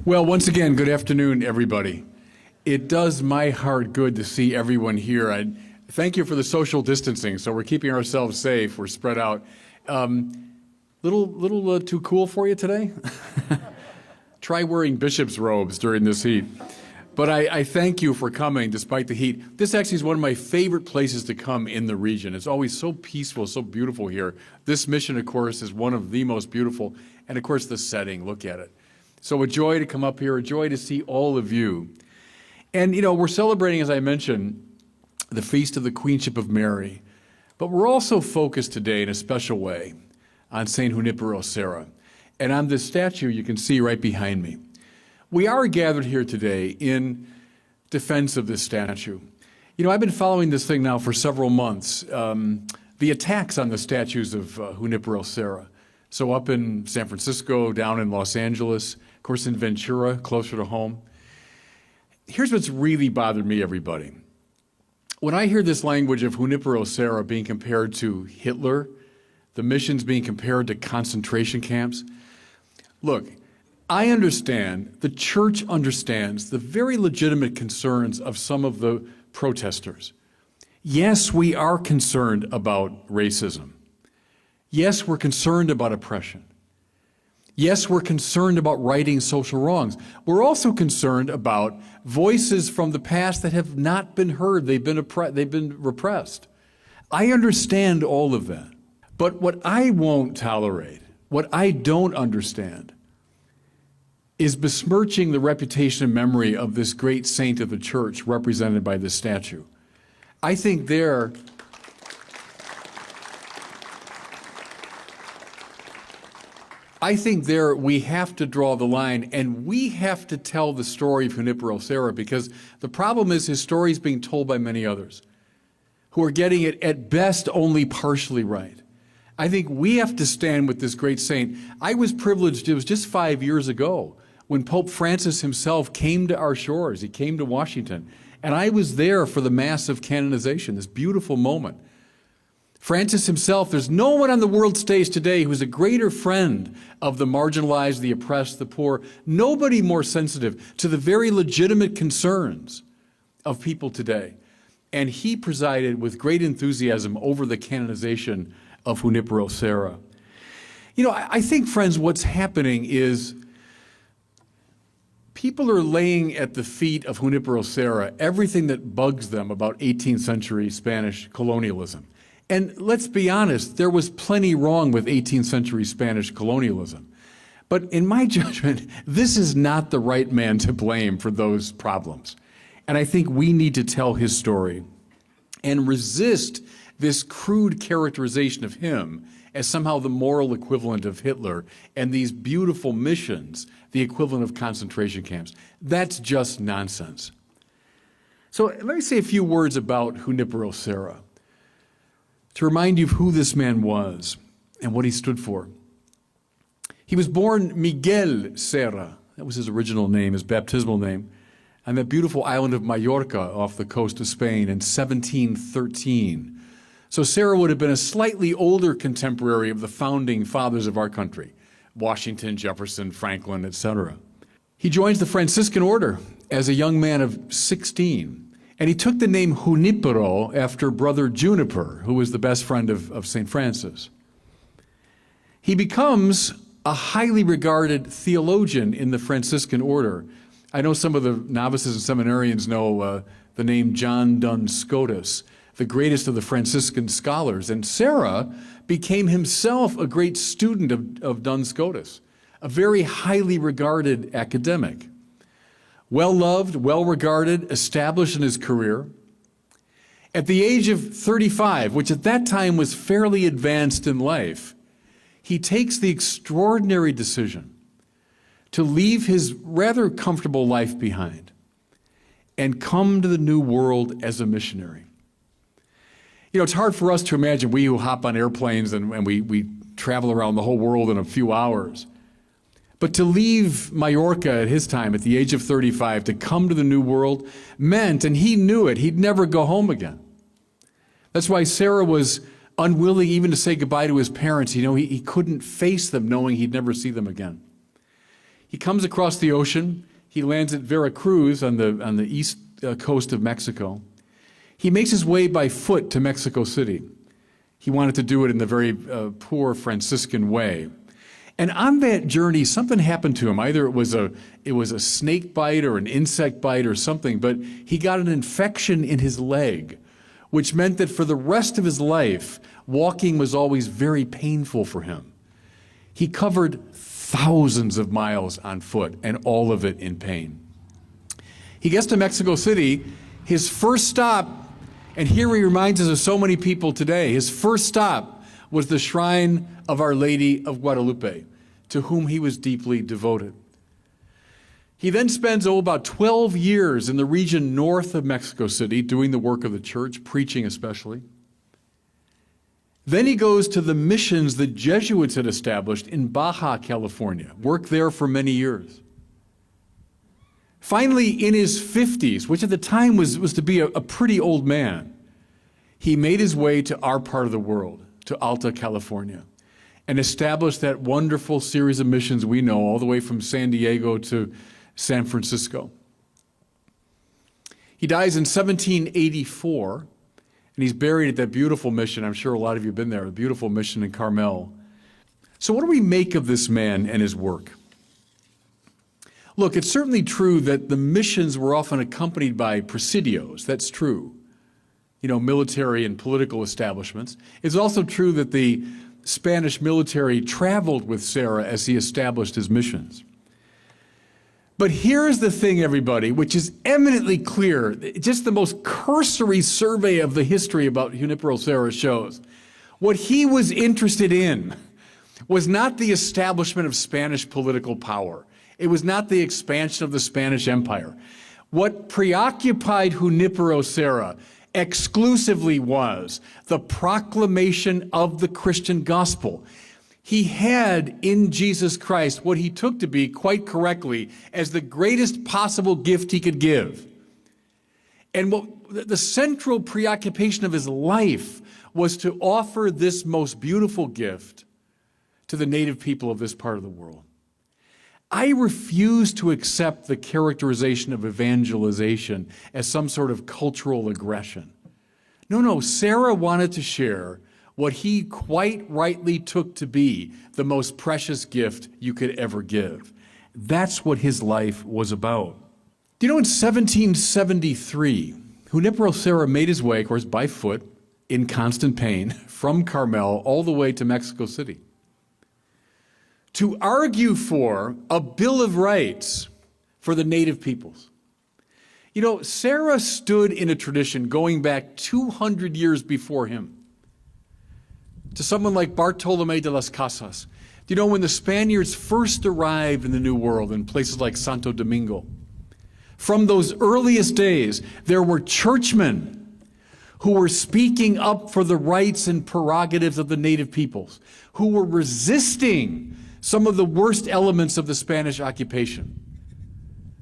Well, once again, good afternoon, everybody. It does my heart good to see everyone here. I thank you for the social distancing, so we're keeping ourselves safe. We're spread out. Little too cool for you today? Try wearing bishop's robes during this heat. But I thank you for coming despite the heat. This actually is one of my favorite places to come in the region. It's always so peaceful, so beautiful here. This mission, of course, is one of the most beautiful. And, of course, the setting, look at it. So a joy to come up here, a joy to see all of you. And, you know, we're celebrating, as I mentioned, the Feast of the Queenship of Mary. But we're also focused today in a special way on St. Junípero Serra. And on this statue you can see right behind me. We are gathered here today in defense of this statue. You know, I've been following this thing now for several months, the attacks on the statues of Junípero Serra. So up in San Francisco, down in Los Angeles, of course in Ventura, closer to home. Here's what's really bothered me, everybody. When I hear this language of Junípero Serra being compared to Hitler, the missions being compared to concentration camps, look, I understand, the church understands the very legitimate concerns of some of the protesters. Yes, we are concerned about racism. Yes, we're concerned about oppression. Yes, we're concerned about righting social wrongs. We're also concerned about voices from the past that have not been heard. They've been repressed. I understand all of that. But what I won't tolerate, what I don't understand, is besmirching the reputation and memory of this great saint of the church represented by this statue. I think there we have to draw the line, and we have to tell the story of Junípero Serra, because the problem is his story is being told by many others who are getting it at best only partially right. I think we have to stand with this great saint. I was privileged, it was just 5 years ago, when Pope Francis himself came to our shores. He came to Washington, and I was there for the Mass of canonization, this beautiful moment. Francis himself, there's no one on the world stage today who's a greater friend of the marginalized, the oppressed, the poor, nobody more sensitive to the very legitimate concerns of people today. And he presided with great enthusiasm over the canonization of Junípero Serra. You know, I think, friends, what's happening is people are laying at the feet of Junípero Serra everything that bugs them about 18th century Spanish colonialism. And let's be honest, there was plenty wrong with 18th century Spanish colonialism. But in my judgment, this is not the right man to blame for those problems. And I think we need to tell his story and resist this crude characterization of him as somehow the moral equivalent of Hitler and these beautiful missions, the equivalent of concentration camps. That's just nonsense. So let me say a few words about Junípero Serra to remind you of who this man was and what he stood for. He was born Miguel Serra, that was his original name, his baptismal name, on that beautiful island of Mallorca off the coast of Spain in 1713. So Serra would have been a slightly older contemporary of the founding fathers of our country, Washington, Jefferson, Franklin, etc. He joins the Franciscan order as a young man of 16. And he took the name Junípero after brother Juniper, who was the best friend of St. Francis. He becomes a highly regarded theologian in the Franciscan order. I know some of the novices and seminarians know the name John Duns Scotus, the greatest of the Franciscan scholars. And Serra became himself a great student of Duns Scotus, a very highly regarded academic. Well-loved, well-regarded, established in his career. At the age of 35, which at that time was fairly advanced in life, he takes the extraordinary decision to leave his rather comfortable life behind and come to the New World as a missionary. You know, it's hard for us to imagine, we who hop on airplanes and we travel around the whole world in a few hours. But to leave Mallorca at his time, at the age of 35, to come to the New World meant, and he knew it, he'd never go home again. That's why Serra was unwilling even to say goodbye to his parents. You know, he couldn't face them knowing he'd never see them again. He comes across the ocean. He lands at Veracruz on the east coast of Mexico. He makes his way by foot to Mexico City. He wanted to do it in the very poor Franciscan way. And on that journey, something happened to him. Either it was a snake bite or an insect bite or something, but he got an infection in his leg, which meant that for the rest of his life, walking was always very painful for him. He covered thousands of miles on foot, and all of it in pain. He gets to Mexico City, his first stop, and here he reminds us of so many people today, his first stop was the shrine of Our Lady of Guadalupe, to whom he was deeply devoted. He then spends about 12 years in the region north of Mexico City doing the work of the church, preaching especially. Then he goes to the missions the Jesuits had established in Baja California, worked there for many years. Finally, in his 50s, which at the time was to be a pretty old man, he made his way to our part of the world, to Alta California, and established that wonderful series of missions we know all the way from San Diego to San Francisco. He dies in 1784. And he's buried at that beautiful mission. I'm sure a lot of you have been there, the beautiful mission in Carmel. So what do we make of this man and his work? Look, it's certainly true that the missions were often accompanied by presidios. That's true. Military and political establishments. It's also true that the Spanish military traveled with Serra as he established his missions. But here's the thing, everybody, which is eminently clear. Just the most cursory survey of the history about Junípero Serra shows. What he was interested in was not the establishment of Spanish political power. It was not the expansion of the Spanish Empire. What preoccupied Junípero Serra exclusively was the proclamation of the Christian gospel. He had in Jesus Christ what he took to be, quite correctly, as the greatest possible gift he could give. And the central preoccupation of his life was to offer this most beautiful gift to the native people of this part of the world. I refuse to accept the characterization of evangelization as some sort of cultural aggression. No, Serra wanted to share what he quite rightly took to be the most precious gift you could ever give. That's what his life was about. In 1773, Junípero Serra made his way, of course, by foot, in constant pain, from Carmel all the way to Mexico City, to argue for a Bill of Rights for the native peoples. Serra stood in a tradition going back 200 years before him, to someone like Bartolomé de las Casas. When the Spaniards first arrived in the New World in places like Santo Domingo, from those earliest days, there were churchmen who were speaking up for the rights and prerogatives of the native peoples, who were resisting some of the worst elements of the Spanish occupation.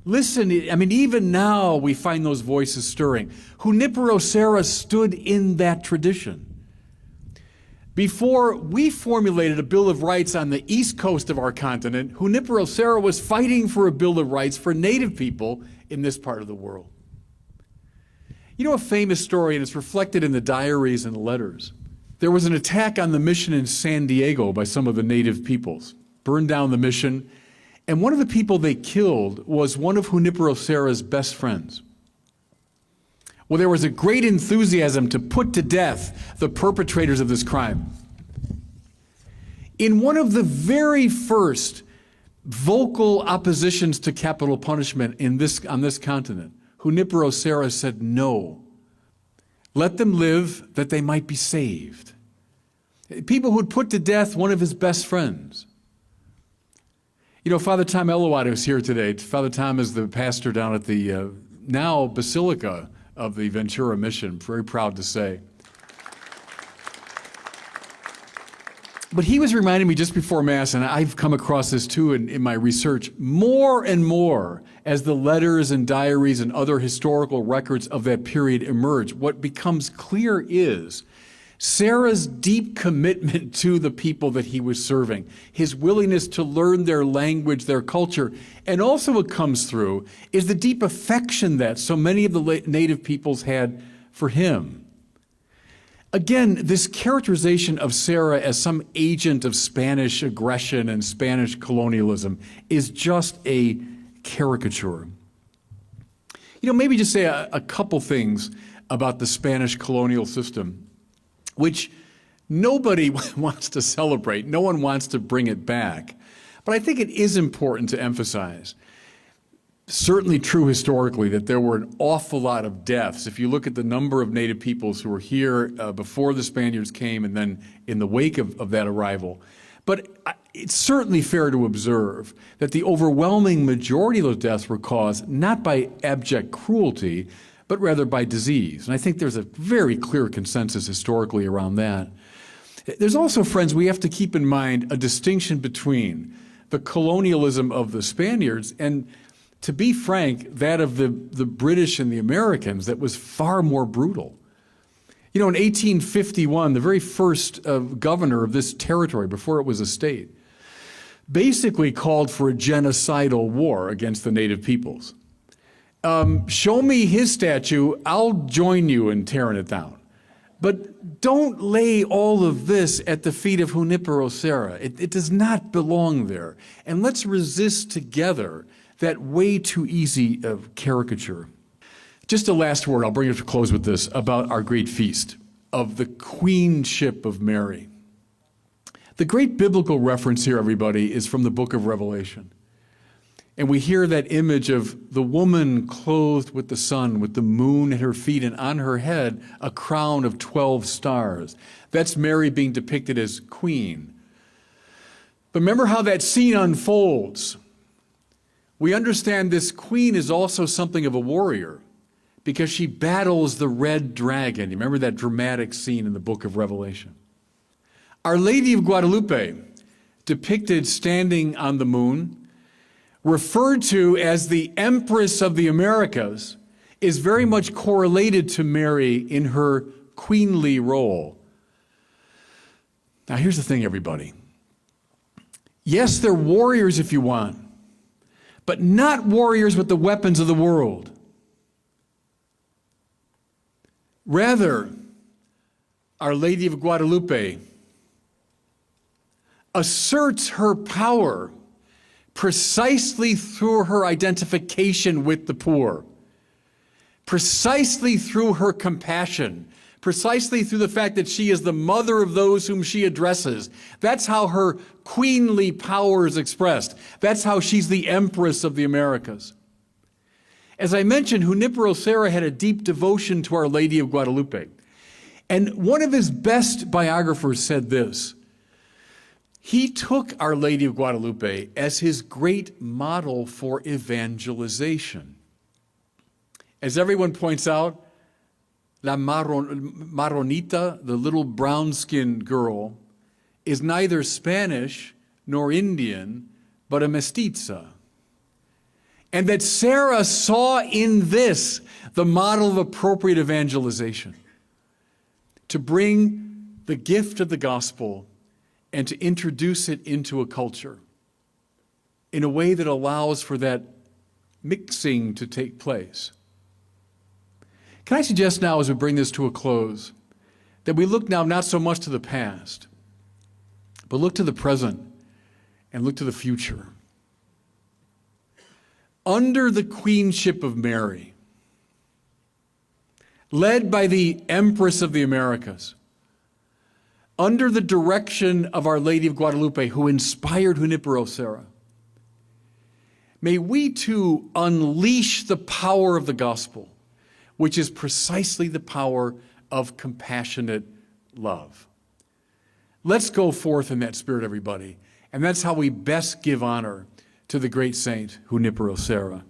Listen, even now we find those voices stirring. Junípero Serra stood in that tradition. Before we formulated a Bill of Rights on the east coast of our continent, Junípero Serra was fighting for a Bill of Rights for native people in this part of the world. A famous story, and it's reflected in the diaries and letters. There was an attack on the mission in San Diego by some of the native peoples, burned down the mission, and one of the people they killed was one of Junípero Serra's best friends. Well, there was a great enthusiasm to put to death the perpetrators of this crime. In one of the very first vocal oppositions to capital punishment on this continent, Junípero Serra said no. Let them live that they might be saved. People who'd put to death one of his best friends. Father Tom Elowad is here today. Father Tom is the pastor down at the now Basilica of the Ventura Mission, very proud to say. But he was reminding me just before Mass, and I've come across this too in my research, more and more as the letters and diaries and other historical records of that period emerge, what becomes clear is Serra's deep commitment to the people that he was serving, his willingness to learn their language, their culture, and also what comes through is the deep affection that so many of the native peoples had for him. Again, this characterization of Serra as some agent of Spanish aggression and Spanish colonialism is just a caricature. Maybe just say a couple things about the Spanish colonial system, which nobody wants to celebrate. No one wants to bring it back. But I think it is important to emphasize, certainly true historically, that there were an awful lot of deaths. If you look at the number of native peoples who were here before the Spaniards came and then in the wake of that arrival. But it's certainly fair to observe that the overwhelming majority of those deaths were caused not by abject cruelty, but rather by disease. And I think there's a very clear consensus historically around that. There's also, friends, we have to keep in mind a distinction between the colonialism of the Spaniards and, to be frank, that of the British and the Americans that was far more brutal. In 1851, the very first governor of this territory, before it was a state, basically called for a genocidal war against the native peoples. Show me his statue, I'll join you in tearing it down. But don't lay all of this at the feet of Junípero Serra. It does not belong there. And let's resist together that way too easy caricature. Just a last word, I'll bring it to close with this, about our great feast of the Queenship of Mary. The great biblical reference here, everybody, is from the book of Revelation. And we hear that image of the woman clothed with the sun, with the moon at her feet, and on her head a crown of 12 stars. That's Mary being depicted as queen. But remember how that scene unfolds. We understand this queen is also something of a warrior because she battles the red dragon. You remember that dramatic scene in the book of Revelation? Our Lady of Guadalupe, depicted standing on the moon, referred to as the Empress of the Americas, is very much correlated to Mary in her queenly role. Now here's the thing, everybody. Yes, they're warriors if you want, but not warriors with the weapons of the world. Rather, Our Lady of Guadalupe asserts her power precisely through her identification with the poor, precisely through her compassion, precisely through the fact that she is the mother of those whom she addresses. That's how her queenly power is expressed. That's how she's the Empress of the Americas. As I mentioned, Junípero Serra had a deep devotion to Our Lady of Guadalupe. And one of his best biographers said this: he took Our Lady of Guadalupe as his great model for evangelization. As everyone points out, La Marronita, the little brown-skinned girl, is neither Spanish nor Indian, but a mestiza. And that Serra saw in this the model of appropriate evangelization, to bring the gift of the gospel and to introduce it into a culture in a way that allows for that mixing to take place. Can I suggest now, as we bring this to a close, that we look now not so much to the past, but look to the present and look to the future. Under the queenship of Mary, led by the Empress of the Americas, under the direction of Our Lady of Guadalupe, who inspired Junípero Serra, may we too unleash the power of the gospel, which is precisely the power of compassionate love. Let's go forth in that spirit, everybody. And that's how we best give honor to the great saint, Junípero Serra.